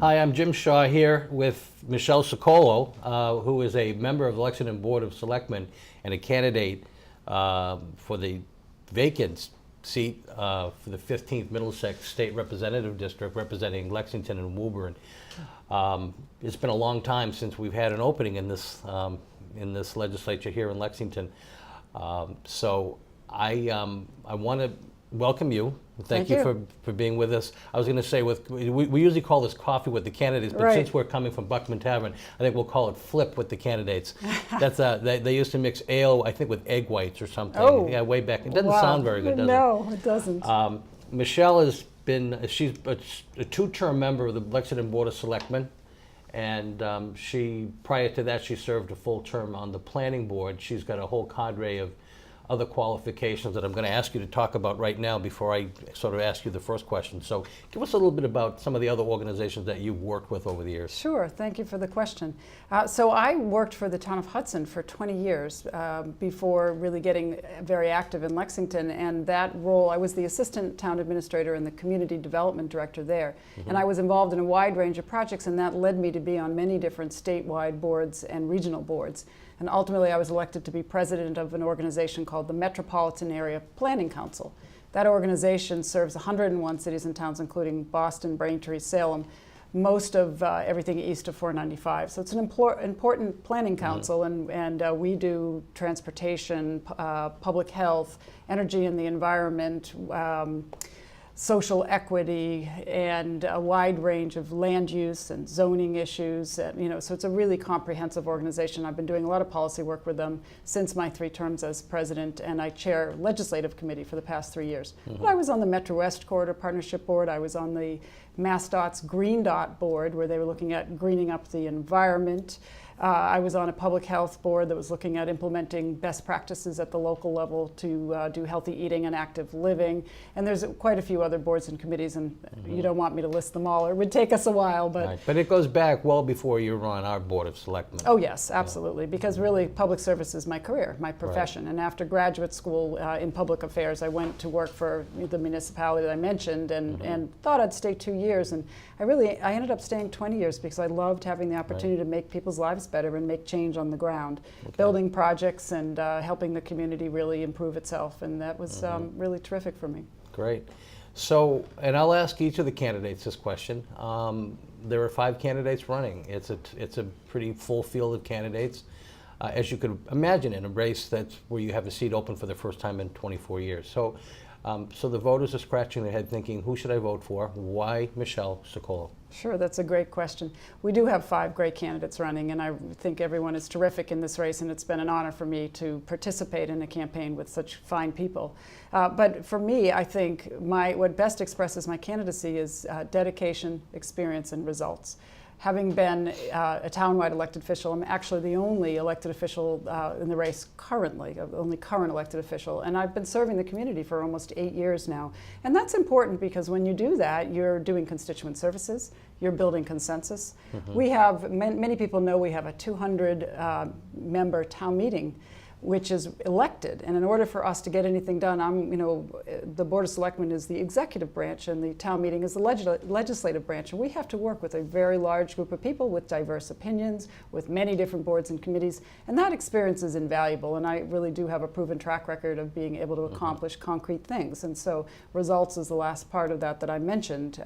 Hi, I'm Jim Shaw here with Michelle Ciccolo, who is a member of the Lexington Board of Selectmen and a candidate for the vacant seat for the 15th Middlesex State Representative District, representing Lexington and Woburn. It's been a long time since we've had an opening in this legislature here in Lexington. So I want to welcome you. Thank you for being with us. I was going to say, we usually call this coffee with the candidates, but since we're coming from Buckman Tavern, I think we'll call it flip with the candidates. That's they used to mix ale, I think, with egg whites or something. Oh, yeah, way back. It doesn't sound very good, does it? No, it doesn't. Michelle has been, she's a two-term member of the Lexington Board of Selectmen, and prior to that, she served a full term on the planning board. She's got a whole cadre of other qualifications that I'm going to ask you to talk about right now before I sort of ask you the first question. So give us a little bit about some of the other organizations that you've worked with over the years. Sure, thank you for the question. So I worked for the town of Hudson for 20 years before really getting very active in Lexington, and that role, I was the assistant town administrator and the community development director there. And I was involved in a wide range of projects, and that led me to be on many different statewide boards and regional boards. And ultimately, I was elected to be president of an organization called the Metropolitan Area Planning Council. That organization serves 101 cities and towns, including Boston, Braintree, Salem, most of everything east of 495. So it's an important planning council, and we do transportation, public health, energy and the environment, social equity, and a wide range of land use and zoning issues. So it's a really comprehensive organization. I've been doing a lot of policy work with them since my 3 terms as president, and I chair legislative committee for the past 3 years. But I was on the Metro West Corridor Partnership Board. I was on the MassDOT's Green Dot Board, where they were looking at greening up the environment. I was on a public health board that was looking at implementing best practices at the local level to do healthy eating and active living. And there's quite a few other boards and committees, and you don't want me to list them all. It would take us a while. But But it goes back well before you were on our Board of Selectmen. Oh yes, absolutely. Because really public service is my career, my profession. And after graduate school in public affairs, I went to work for the municipality that I mentioned, and thought I'd stay 2 years. And I ended up staying 20 years because I loved having the opportunity to make people's lives better and make change on the ground, building projects and helping the community really improve itself, and that was really terrific for me. Great. So, and I'll ask each of the candidates this question. There are 5 candidates running. It's a pretty full field of candidates, as you could imagine, in a race that's where you have a seat open for the first time in 24 years. So, so the voters are scratching their head thinking, who should I vote for? Why Michelle Ciccolo? Sure, that's a great question. We do have 5 great candidates running, and I think everyone is terrific in this race, and it's been an honor for me to participate in a campaign with such fine people. But for me, I think what best expresses my candidacy is dedication, experience, and results. Having been a townwide elected official, I'm actually the only elected official in the race currently, only current elected official, and I've been serving the community for almost 8 years now. And that's important because when you do that, you're doing constituent services, you're building consensus. We have, many people know we have a 200 member town meeting, which is elected, and in order for us to get anything done, the Board of Selectmen is the executive branch and the town meeting is the legislative branch, and we have to work with a very large group of people with diverse opinions, with many different boards and committees, and that experience is invaluable, and I really do have a proven track record of being able to accomplish concrete things, and so results is the last part of that I mentioned.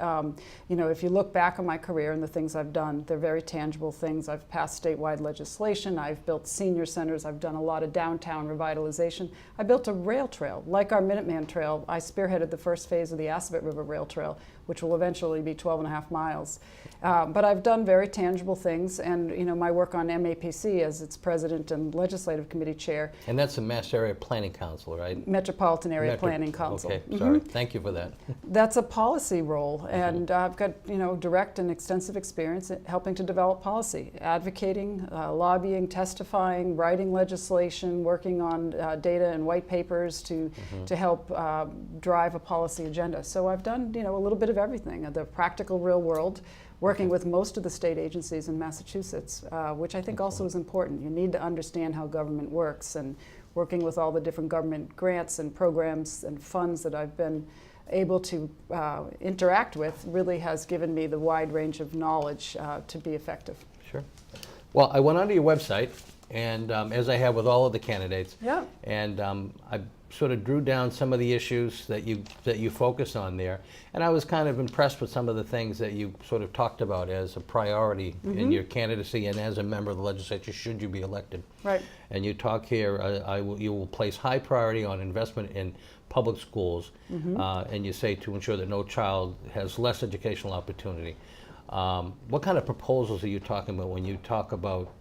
If you look back on my career and the things I've done, they're very tangible things. I've passed statewide legislation, I've built senior centers, I've done a lot of downtown revitalization. I built a rail trail. Like our Minuteman Trail, I spearheaded the first phase of the Assabet River Rail Trail, which will eventually be 12.5 miles. But I've done very tangible things, and my work on MAPC as its president and legislative committee chair. And that's the Mass Area Planning Council, right? Metropolitan Area Planning Council. Okay, sorry. Thank you for that. That's a policy role, and I've got direct and extensive experience at helping to develop policy, advocating, lobbying, testifying, writing legislation, working on data and white papers to help drive a policy agenda. So I've done a little bit of everything, the practical real world, working with most of the state agencies in Massachusetts, which I think also is important. You need to understand how government works, and working with all the different government grants and programs and funds that I've been able to interact with really has given me the wide range of knowledge to be effective. Sure. Well, I went onto your website, and as I have with all of the candidates, Yeah. and I sort of drew down some of the issues that you focus on there, and I was kind of impressed with some of the things that you sort of talked about as a priority in your candidacy and as a member of the legislature should you be elected. Right. And you talk here, you will place high priority on investment in public schools, and you say to ensure that no child has less educational opportunity. What kind of proposals are you talking about when you talk about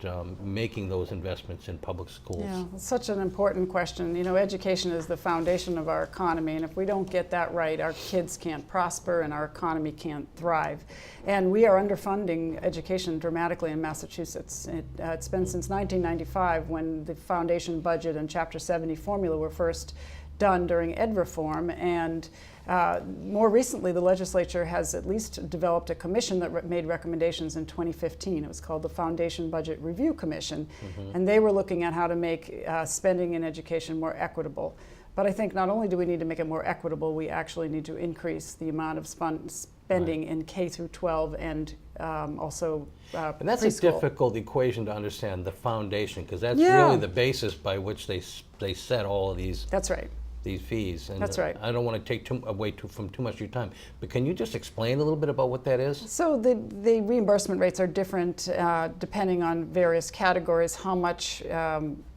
making those investments in public schools? Yeah, it's such an important question. You know, education is the foundation of our economy, and if we don't get that right, our kids can't prosper and our economy can't thrive. And we are underfunding education dramatically in Massachusetts. It's been since 1995 when the foundation budget and Chapter 70 formula were first done during ed reform, and more recently the legislature has at least developed a commission that made recommendations in 2015. It was called the Foundation Budget Review Commission, and they were looking at how to make spending in education more equitable. But I think not only do we need to make it more equitable, we actually need to increase the amount of spending in K through 12 and also And that's preschool. a difficult equation to understand, the foundation, because that's really the basis by which they set all of these That's right. these fees. And That's right. I don't want to take away from too much of your time, but can you just explain a little bit about what that is? So the reimbursement rates are different depending on various categories, how much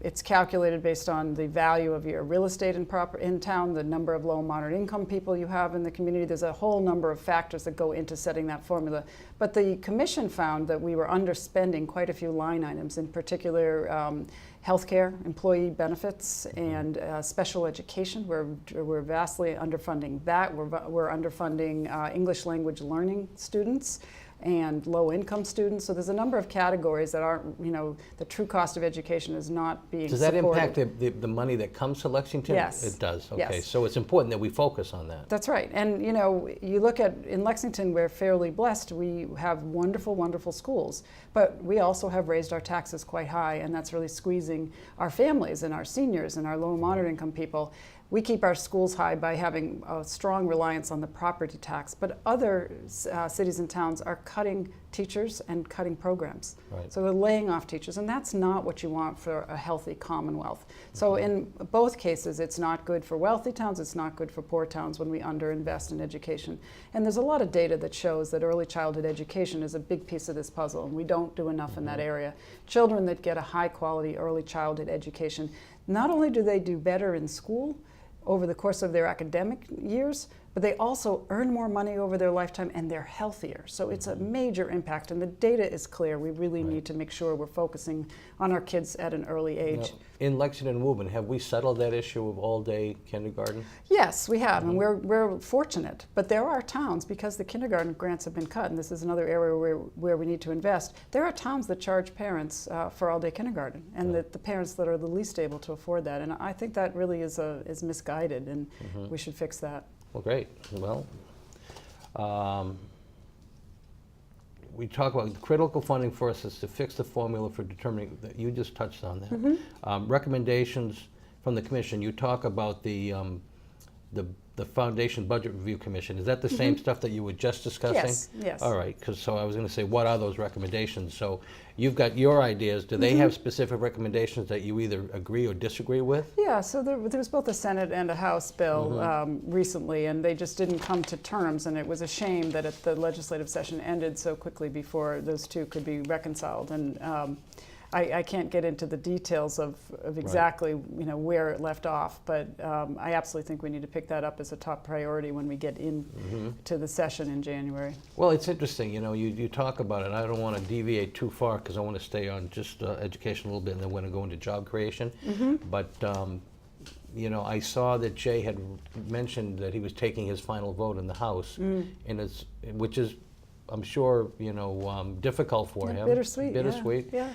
it's calculated based on the value of your real estate in town, the number of low and moderate income people you have in the community. There's a whole number of factors that go into setting that formula. But the commission found that we were underspending quite a few line items, in particular healthcare, employee benefits, and special education. We're vastly underfunding that. We're underfunding English language learning students and low-income students. So there's a number of categories that aren't, the true cost of education is not being Does that supported. impact the money that comes to Lexington? Yes. It does, okay. Yes. So it's important that we focus on that. That's right. And you look at, in Lexington, we're fairly blessed. We have wonderful, wonderful schools. But we also have raised our taxes quite high, and that's really squeezing our families and our seniors and our low and moderate income people. We keep our schools high by having a strong reliance on the property tax, but other cities and towns are cutting teachers and cutting programs. Right. So they're laying off teachers, and that's not what you want for a healthy Commonwealth. So in both cases, it's not good for wealthy towns, it's not good for poor towns when we underinvest in education. And there's a lot of data that shows that early childhood education is a big piece of this puzzle, and we don't do enough in that area. Children that get a high quality early childhood education, not only do they do better in school over the course of their academic years, but they also earn more money over their lifetime and they're healthier. So it's a major impact, and the data is clear. We really need to make sure we're focusing on our kids at an early age. Now, in Lexington and Woburn, have we settled that issue of all-day kindergarten? Yes, we have, and we're fortunate. But there are towns, because the kindergarten grants have been cut, and this is another area where we need to invest, there are towns that charge parents for all-day kindergarten, and the parents that are the least able to afford that. And I think that really is misguided, and we should fix that. Well, great. Well, we talk about the critical funding for us is to fix the formula for determining, that you just touched on that. Recommendations from the commission, you talk about the Foundation Budget Review Commission. Is that the same stuff that you were just discussing? Yes, yes. All right, so I was going to say, what are those recommendations? So you've got your ideas. Do they have specific recommendations that you either agree or disagree with? Yeah, so there was both a Senate and a House bill recently, and they just didn't come to terms, and it was a shame that the legislative session ended so quickly before those two could be reconciled. And I can't get into the details of exactly where it left off, but I absolutely think we need to pick that up as a top priority when we get into the session in January. Well, it's interesting, you talk about it, and I don't want to deviate too far because I want to stay on just education a little bit, and then we're going to go into job creation. But I saw that Jay had mentioned that he was taking his final vote in the House, which is, I'm sure, difficult for him. Bittersweet. Bittersweet. Yeah.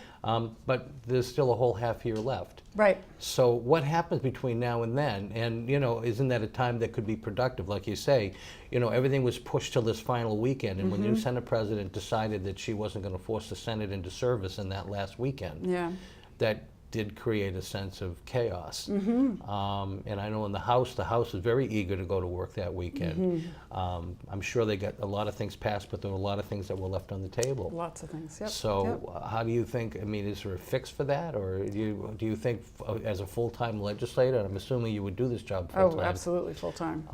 But there's still a whole half year left. Right. So what happens between now and then? And, isn't that a time that could be productive? Like you say, everything was pushed till this final weekend. And when the new Senate president decided that she wasn't going to force the Senate into service in that last weekend, Yeah. that did create a sense of chaos. And I know in the House is very eager to go to work that weekend. I'm sure they got a lot of things passed, but there were a lot of things that were left on the table. Lots of things, yep. So how do you think, I mean, is there a fix for that? Or do you think as a full-time legislator, and I'm assuming you would do this job full-time. Oh, absolutely, full-time.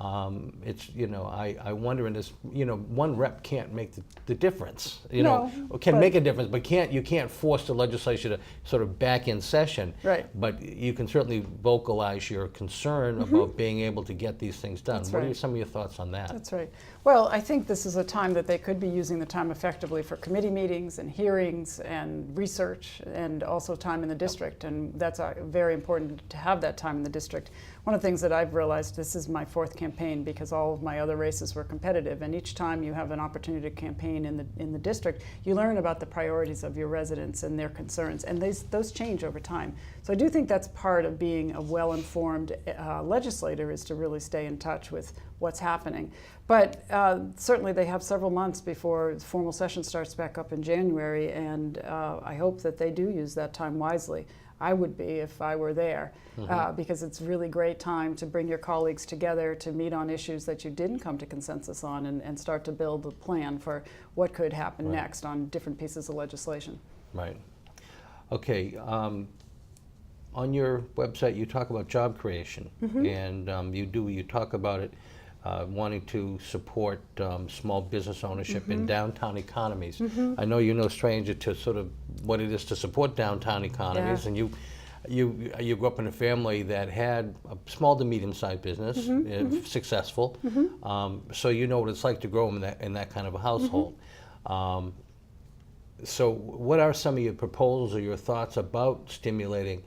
It's, you know, I wonder in this, you know, one rep can't make the difference. You No, know, can but- make a difference, but you can't force the legislature to sort of back in session. Right. But you can certainly vocalize your concern about being able to get these things done. That's What are right. some of your thoughts on that? That's right. Well, I think this is a time that they could be using the time effectively for committee meetings and hearings and research, and also time in the district. And that's very important to have that time in the district. One of the things that I've realized, this is my 4th campaign because all of my other races were competitive, and each time you have an opportunity to campaign in the district, you learn about the priorities of your residents and their concerns, and those change over time. So I do think that's part of being a well-informed legislator, is to really stay in touch with what's happening. But certainly they have several months before the formal session starts back up in January, and I hope that they do use that time wisely. I would be if I were there, because it's really great time to bring your colleagues together to meet on issues that you didn't come to consensus on, and start to build a plan for what could happen next on different pieces of legislation. Right. Okay. On your website, you talk about job creation, and you talk about it wanting to support small business ownership in downtown economies. I know you're no stranger to sort of what it is to support downtown economies, and you grew up in a family that had a small to medium-sized business, successful, so you know what it's like to grow in that kind of a household. So what are some of your proposals or your thoughts about stimulating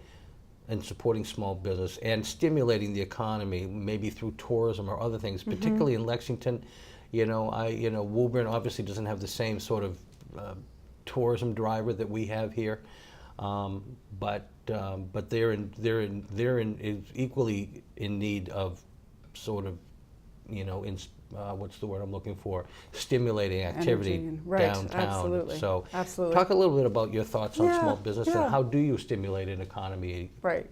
and supporting small business and stimulating the economy, maybe through tourism or other things, particularly in Lexington? You know, Woburn obviously doesn't have the same sort of tourism driver that we have here, but they're equally in need of sort of, you know, what's the word I'm looking for? Stimulating activity downtown. Absolutely. So, absolutely. Talk a little bit about your thoughts on small business yeah. and how do you stimulate an economy? Right.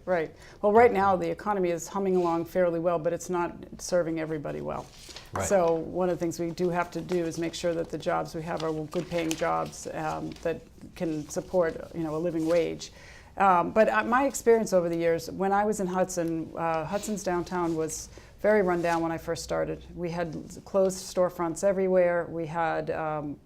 Well, right now the economy is humming along fairly well, but it's not serving everybody well. Right. So one of the things we do have to do is make sure that the jobs we have are good-paying jobs that can support, you know, a living wage. But my experience over the years, when I was in Hudson, Hudson's downtown was very run down when I first started. We had closed storefronts everywhere. We had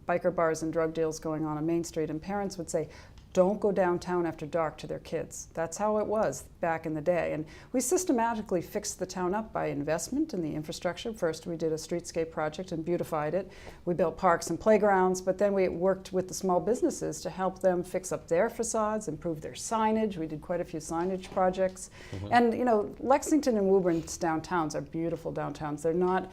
biker bars and drug deals going on Main Street, and parents would say, don't go downtown after dark to their kids. That's how it was back in the day. And we systematically fixed the town up by investment in the infrastructure. First, we did a streetscape project and beautified it. We built parks and playgrounds, but then we worked with the small businesses to help them fix up their facades, improve their signage. We did quite a few signage projects. And, you know, Lexington and Woburn's downtowns are beautiful downtowns. They're not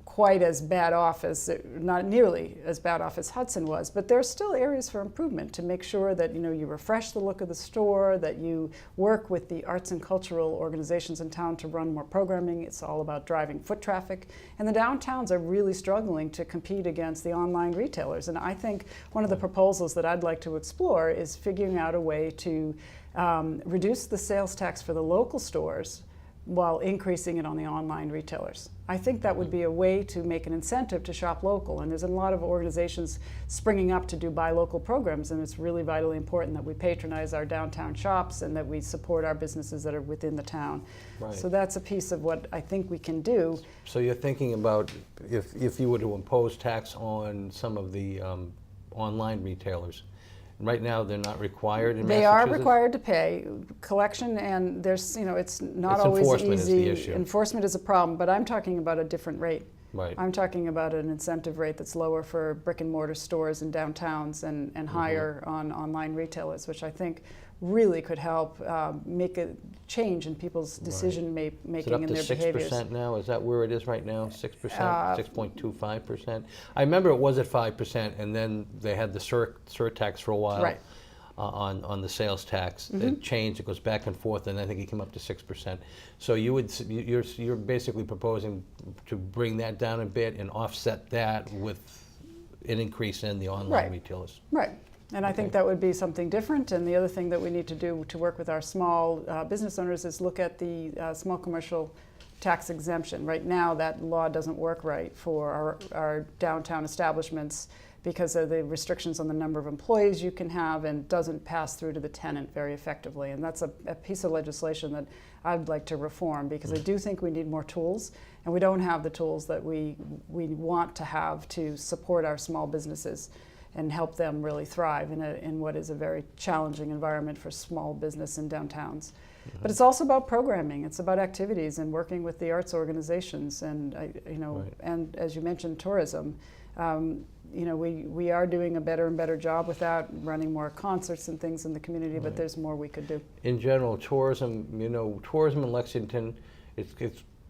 quite as bad off as, not nearly as bad off as Hudson was, but there are still areas for improvement to make sure that, you know, you refresh the look of the store, that you work with the arts and cultural organizations in town to run more programming. It's all about driving foot traffic. And the downtowns are really struggling to compete against the online retailers. And I think one of the proposals that I'd like to explore is figuring out a way to reduce the sales tax for the local stores while increasing it on the online retailers. I think that would be a way to make an incentive to shop local, and there's a lot of organizations springing up to do buy local programs, and it's really vitally important that we patronize our downtown shops and that we support our businesses that are within the town. Right. So that's a piece of what I think we can do. So you're thinking about if you were to impose tax on some of the online retailers. Right now, they're not required in Massachusetts? They are required to pay collection, and there's, you know, it's not always enforcement easy. is the issue. Enforcement is a problem, but I'm talking about a different rate. Right. I'm talking about an incentive rate that's lower for brick and mortar stores in downtowns and higher on online retailers, which I think really could help make a change in people's decision making and their behaviors. Is it up to 6% now? Is that where it is right now? 6%? 6.25%? I remember it was at 5%, and then they had the surtax for a while. Right. On the sales tax. It changed, it goes back and forth, and I think it came up to 6%. So you're basically proposing to bring that down a bit and offset that with an increase in the online retailers. Right. And I think that would be something different. And the other thing that we need to do to work with our small business owners is look at the small commercial tax exemption. Right now, that law doesn't work right for our downtown establishments because of the restrictions on the number of employees you can have, and doesn't pass through to the tenant very effectively. And that's a piece of legislation that I'd like to reform, because I do think we need more tools, and we don't have the tools that we want to have to support our small businesses and help them really thrive in what is a very challenging environment for small business in downtowns. But it's also about programming. It's about activities and working with the arts organizations, and and as you mentioned, tourism. We are doing a better and better job with that, running more concerts and things in the community. But there's more we could do. In general, tourism. Tourism in Lexington. It's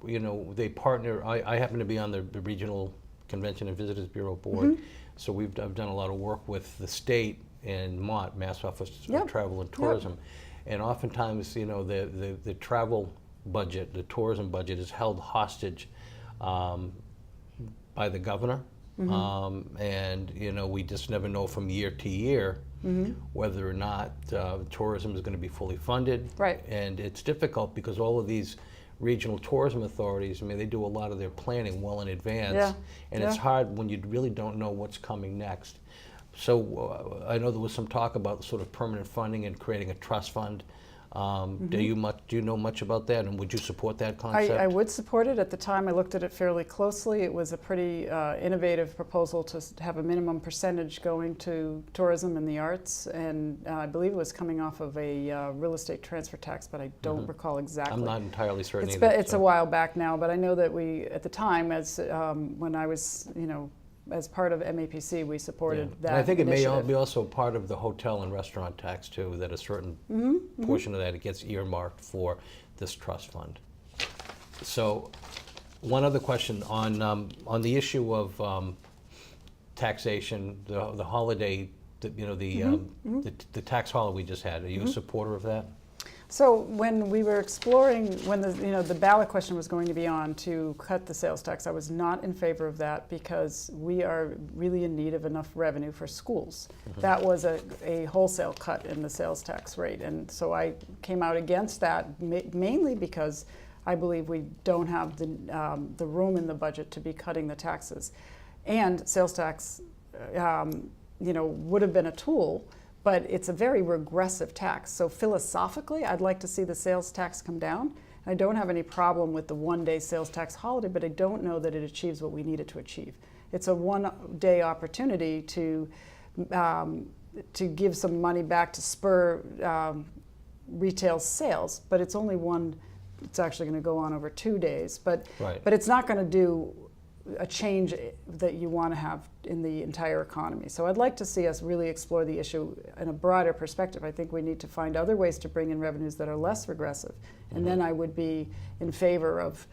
they partner. I happen to be on the regional Convention and Visitors Bureau board, so I've done a lot of work with the state and MOT, Mass Office of Travel and Tourism. And oftentimes, the travel budget, the tourism budget, is held hostage by the governor. And we just never know from year to year whether or not tourism is going to be fully funded. Right. And it's difficult because all of these regional tourism authorities, they do a lot of their planning well in advance. And it's hard when you really don't know what's coming next. So I know there was some talk about sort of permanent funding and creating a trust fund. Do you know much about that, and would you support that concept? I would support it. At the time, I looked at it fairly closely. It was a pretty innovative proposal to have a minimum percentage going to tourism and the arts, and I believe it was coming off of a real estate transfer tax, but I don't recall exactly. I'm not entirely certain It's either. It's a while back now, but I know that we, at the time, as when I was, as part of MAPC, we supported that. And I think initiative. it may be also part of the hotel and restaurant tax too, that a certain portion of that gets earmarked for this trust fund. So, one other question on the issue of taxation, the holiday, the tax holiday we just had. Are you a supporter of that? So when we were exploring, when the ballot question was going to be on to cut the sales tax, I was not in favor of that, because we are really in need of enough revenue for schools. That was a wholesale cut in the sales tax rate, and so I came out against that, mainly because I believe we don't have the room in the budget to be cutting the taxes. And sales tax, would have been a tool, but it's a very regressive tax. So philosophically, I'd like to see the sales tax come down. I don't have any problem with the one-day sales tax holiday, but I don't know that it achieves what we need it to achieve. It's a one-day opportunity to give some money back to spur retail sales, but it's only it's actually going to go on over 2 days. But it's not going to do a change that you want to have in the entire economy. So I'd like to see us really explore the issue in a broader perspective. I think we need to find other ways to bring in revenues that are less regressive. And then I would be in favor of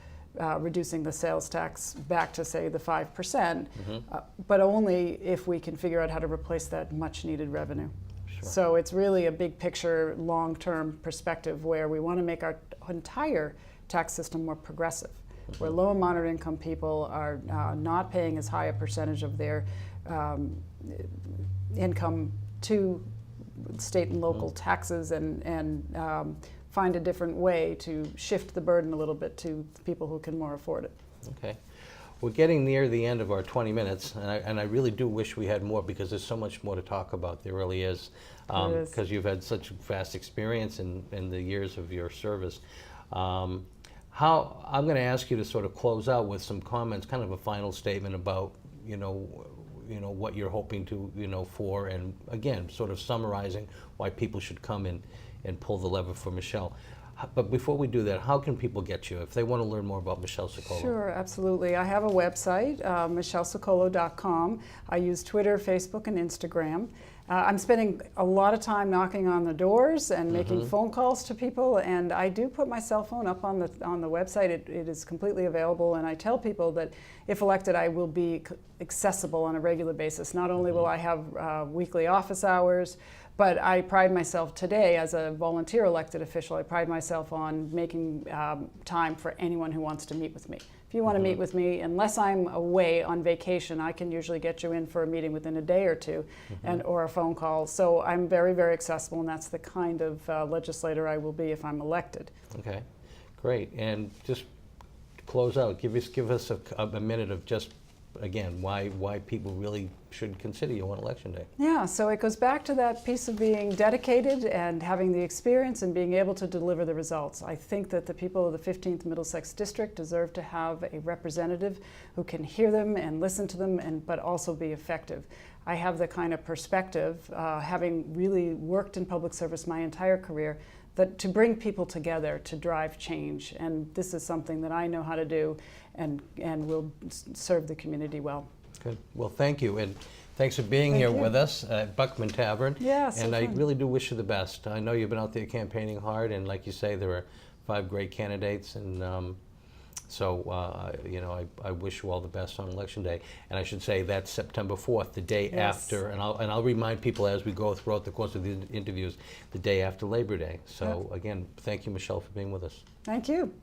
reducing the sales tax back to, say, the 5%, but only if we can figure out how to replace that much needed revenue. Sure. So it's really a big picture, long-term perspective where we want to make our entire tax system more progressive, where low and moderate income people are not paying as high a percentage of their income to state and local taxes, and find a different way to shift the burden a little bit to people who can more afford it. Okay. We're getting near the end of our 20 minutes, and I really do wish we had more, because there's so much more to talk about. There really is, because you've had such vast experience in the years of your service. I'm going to ask you to sort of close out with some comments, kind of a final statement about, what you're hoping to, for, and again, sort of summarizing why people should come in and pull the lever for Michelle. But before we do that, how can people get you if they want to learn more about Michelle Ciccolo? Sure, absolutely. I have a website, michelleciccolo.com. I use Twitter, Facebook, and Instagram. I'm spending a lot of time knocking on the doors and making phone calls to people, and I do put my cell phone up on the website. It is completely available, and I tell people that if elected, I will be accessible on a regular basis. Not only will I have weekly office hours, But I pride myself today as a volunteer elected official, I pride myself on making time for anyone who wants to meet with me. If you want to meet with me, unless I'm away on vacation, I can usually get you in for a meeting within a day or two, or a phone call. So I'm very, very accessible, and that's the kind of legislator I will be if I'm elected. Okay, great. And just to close out, give us a minute of just, again, why people really should consider you on Election Day. Yeah, so it goes back to that piece of being dedicated and having the experience and being able to deliver the results. I think that the people of the 15th Middlesex District deserve to have a representative who can hear them and listen to them, but also be effective. I have the kind of perspective, having really worked in public service my entire career, that to bring people together to drive change. And this is something that I know how to do and will serve the community well. Good. Well, thank you. And thanks for being here with us at Buckman Tavern. Yeah, so and I fun. really do wish you the best. I know you've been out there campaigning hard, and like you say, there are 5 great candidates, and so you know, I wish you all the best on Election Day. And I should say that's September 4th, the day after. And I'll remind people as we go throughout the course of the interviews, the day after Labor Day. So again, thank you, Michelle, for being with us. Thank you.